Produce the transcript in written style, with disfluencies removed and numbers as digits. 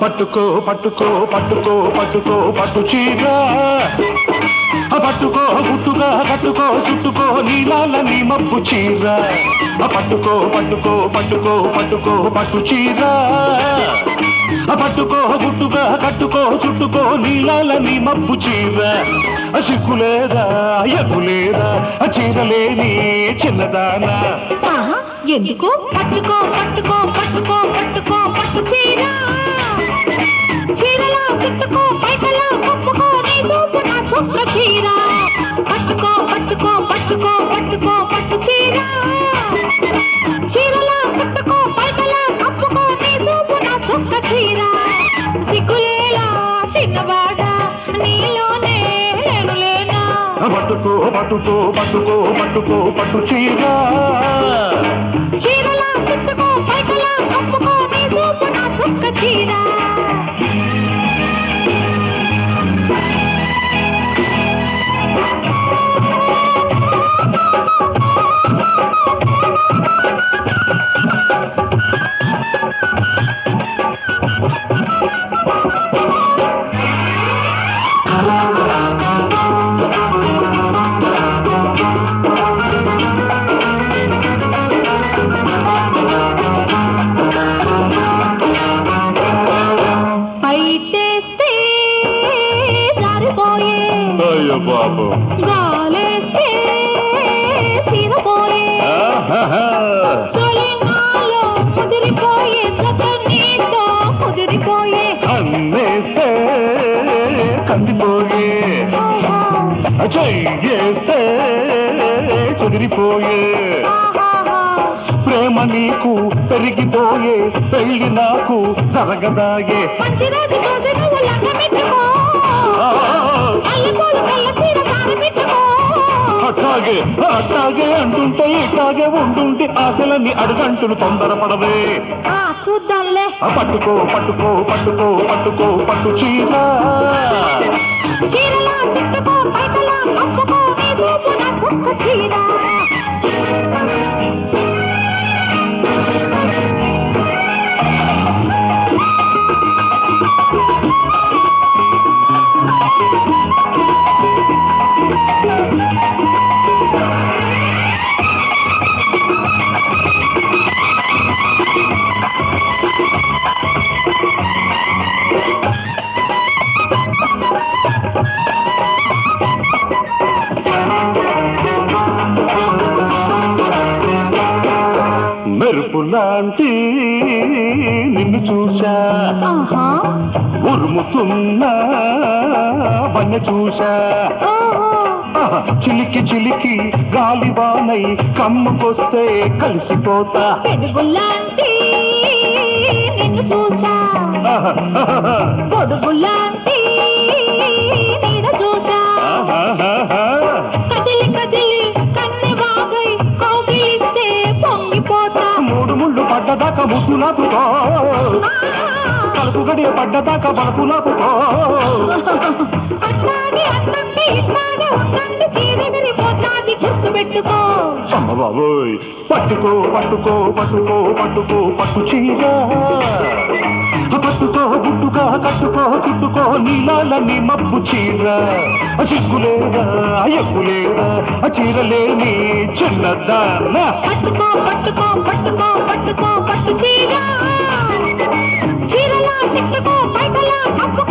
పట్టుకో పట్టుకో పట్టుకో పట్టుకో పట్టు చీర పట్టుకో గుట్టుగా కట్టుకో చుట్టుకో నీలాల నీ మబ్బు చీర పట్టుకో పట్టుకో పట్టుకో పట్టుకో పట్టు చీర పట్టుకో గుట్టుగా కట్టుకో చుట్టుకో నీలాల నీ మబ్బు చీర సిగ్గులేదా ఎగులేదా చీరలేని చిన్నదానా ఎందుకు పట్టుకో పట్టుకో పట్టుకో పట్టుకో పట్టు చీర చీరలా చుట్టుకో పైకలా కప్పుకో నీ చూపు నా చుక్క చీర పట్టుకో పట్టుకో పట్టుకో పట్టుకో పట్టు చీర చీరలా చుట్టుకో పైకలా కప్పుకో నీ చూపు నా చుక్క చీర సిగ్గులేలా చిన్నవాడా నీలోనే లేనులేనా పట్టుకో పట్టుకో పట్టుకో పట్టుకో పట్టు చీర చీరలా చుట్టుకో పైకలా కప్పుకో నీ చూపు నా చుక్క చీర బాబు గాలేస్తే తీరపోయే తొలినాలో ముదిరిపోయే నీతో ముదిరిపోయే అన్నేస్తే కందిపోయే చెయ్యేస్తే చెదిరిపోయే ప్రేమ నీకు పెరిగిపోయే పెళ్లి నాకు జరగదాయే అట్లాగే అట్లాగే అంటుంటే ఇట్లాగే ఉంటుంటే ఆశలన్నీ అడుగంటులు తొందరపడవే చూద్దాంలే పట్టుకో పట్టుకో పట్టుకో పట్టుకో పట్టు చీర చీరలా చుట్టుకో పైకలా కప్పుకో నీ చూపు నా చుక్క చీర మెరుపులాంటి నిన్ను చూశా ఉరుముతున్నా వన్య చూశా చిలికి చిలికి గాలివానై కమ్ముకొస్తే కలిసిపోతా పెరుగులాంటి నిన్ను చూసా పొడుగులాంటి నేను చూసా కదిలి కదిలి కన్నె బాగై కౌగిలిస్తే పొంగిపోతా మూడు ముళ్ళు పడ్డదాకా ముసులాపుకో కలుపు గడియ పడ్డదాకా బలపులాపుకో అట్లాగే అట్లంటే ఇట్లాగే ఉందంటే చీరగిరిపోతాది గుర్తు పెట్టుకో అమ్మ బాబోయ్ పట్టుకో పట్టుకో పట్టుకో పట్టుకో పట్టు చీర పట్టుకో గుట్టుగా కట్టుకో చుట్టుకో నీలాల నీ మబ్బు చీర సిగ్గులేదా ఎగ్గులేదా చీరలేని చిన్నదానా పట్టుకో పట్టుకో పట్టుకో పట్టుకో పట్టు చీర చీరలా చుట్టుకో పైకలా కప్పుకో